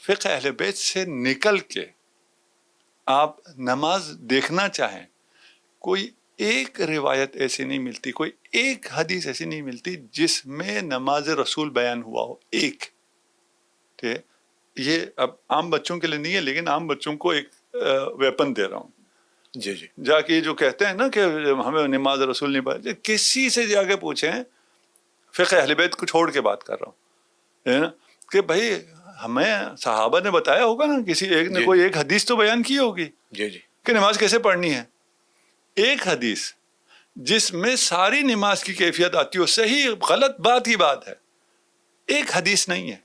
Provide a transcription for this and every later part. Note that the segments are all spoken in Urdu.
فقہ اہل بیت سے نکل کے آپ نماز دیکھنا چاہیں، کوئی ایک روایت ایسی نہیں ملتی، کوئی ایک حدیث ایسی نہیں ملتی جس میں نماز رسول بیان ہوا ہو. ایک ٹھیک ہے، یہ اب عام بچوں کے لیے نہیں ہے، لیکن عام بچوں کو ایک ویپن دے رہا ہوں. جی جی جا کے جو کہتے ہیں نا کہ ہمیں نماز رسول نہیں پڑھا، کسی سے جا کے پوچھیں، فقہ اہل بیت کو چھوڑ کے بات کر رہا ہوں، ہے نا، کہ بھائی ہمیں صحابہ نے بتایا ہوگا نا، کسی ایک نے کوئی ایک حدیث تو بیان کی ہوگی جی جی کہ نماز کیسے پڑھنی ہے. ایک حدیث جس میں ساری نماز کی کیفیت آتی ہو، صحیح غلط بات ہی بات ہے، ایک حدیث نہیں ہے.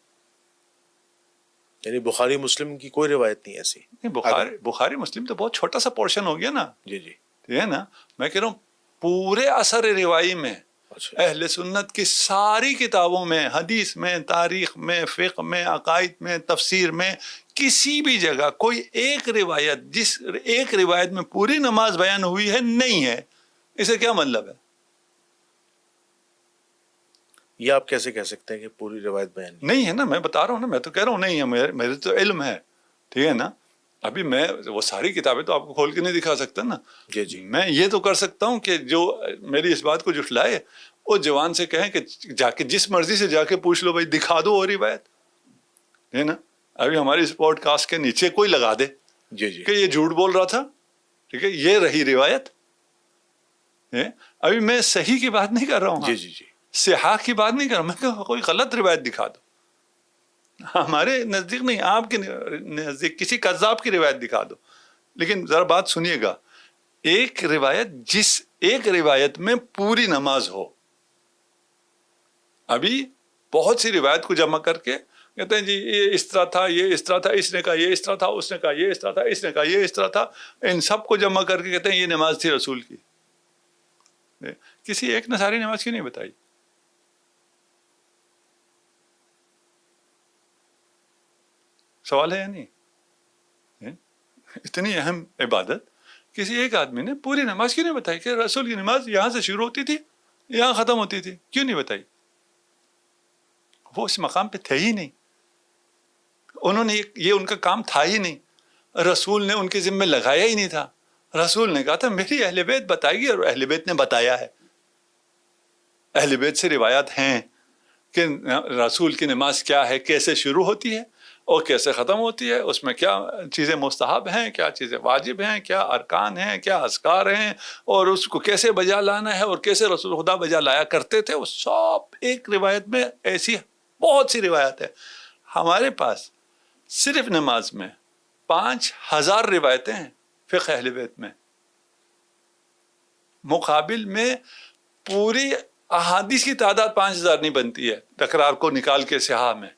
یعنی بخاری مسلم کی کوئی روایت نہیں ایسی؟ بخاری مسلم تو بہت چھوٹا سا پورشن ہو گیا نا. جی جی ٹھیک ہے نا، میں کہہ رہا ہوں پورے اثر روائی میں اہل سنت کی ساری کتابوں میں، حدیث میں، تاریخ میں، فقہ میں، عقائد میں، تفسیر میں، کسی بھی جگہ کوئی ایک روایت، جس ایک روایت میں پوری نماز بیان ہوئی ہے، نہیں ہے. اسے کیا مطلب ہے؟ یہ آپ کیسے کہہ سکتے ہیں کہ پوری روایت بیان نہیں ہے نا، میں بتا رہا ہوں نا، میں تو کہہ رہا ہوں نہیں ہے، میرے تو علم ہے. ٹھیک ہے نا، ابھی میں وہ ساری کتابیں تو آپ کو کھول کے نہیں دکھا سکتا نا. جی جی میں یہ تو کر سکتا ہوں کہ جو میری اس بات کو جھٹلائے وہ جوان سے کہیں کہ جا کے جس مرضی سے جا کے پوچھ لو، بھائی دکھا دو وہ روایت، ہے نا. ابھی ہماری اس پوڈ کاسٹ کے نیچے کوئی لگا دے جی جی کہ یہ جھوٹ بول رہا تھا، ٹھیک ہے، یہ رہی روایت. ابھی میں صحیح کی بات نہیں کر رہا ہوں، جی جی جی صحاح کی بات نہیں کر رہا ہوں، میں کہ کوئی غلط روایت دکھا دو. ہمارے نزدیک نہیں، آپ کے نزدیک کسی قذاب کی روایت دکھا دو. لیکن ذرا بات سنیے گا، ایک روایت، جس ایک روایت میں پوری نماز ہو. ابھی بہت سی روایت کو جمع کر کے کہتے ہیں جی یہ اس طرح تھا، یہ اس طرح تھا، اس نے کہا یہ اس طرح تھا، اس نے کہا یہ اس طرح تھا، اس نے کہا یہ اس طرح تھا. ان سب کو جمع کر کے کہتے ہیں یہ نماز تھی رسول کی. کسی ایک نے ساری نماز کیوں نہیں بتائی؟ سوال ہے یا نہیں؟ اتنی اہم عبادت کسی ایک آدمی نے پوری نماز کیوں نہیں بتائی کہ رسول کی نماز یہاں سے شروع ہوتی تھی یہاں ختم ہوتی تھی؟ کیوں نہیں بتائی؟ وہ اس مقام پہ تھے ہی نہیں، انہوں نے یہ ان کا کام تھا ہی نہیں، رسول نے ان کے ذمہ لگایا ہی نہیں تھا. رسول نے کہا تھا میری اہل بیت بتائے گی، اور اہل بیت نے بتایا ہے. اہل بیت سے روایات ہیں کہ رسول کی نماز کیا ہے، کیسے شروع ہوتی ہے اور کیسے ختم ہوتی ہے، اس میں کیا چیزیں مستحب ہیں، کیا چیزیں واجب ہیں، کیا ارکان ہیں، کیا اذکار ہیں، اور اس کو کیسے بجا لانا ہے، اور کیسے رسول خدا بجا لایا کرتے تھے. وہ سب ایک روایت میں، ایسی بہت سی روایت ہے. ہمارے پاس صرف نماز میں 5000 روایتیں ہیں فقہ اہل بیت میں، مقابل میں پوری احادیث کی تعداد 5000 نہیں بنتی ہے تکرار کو نکال کے صحاح میں.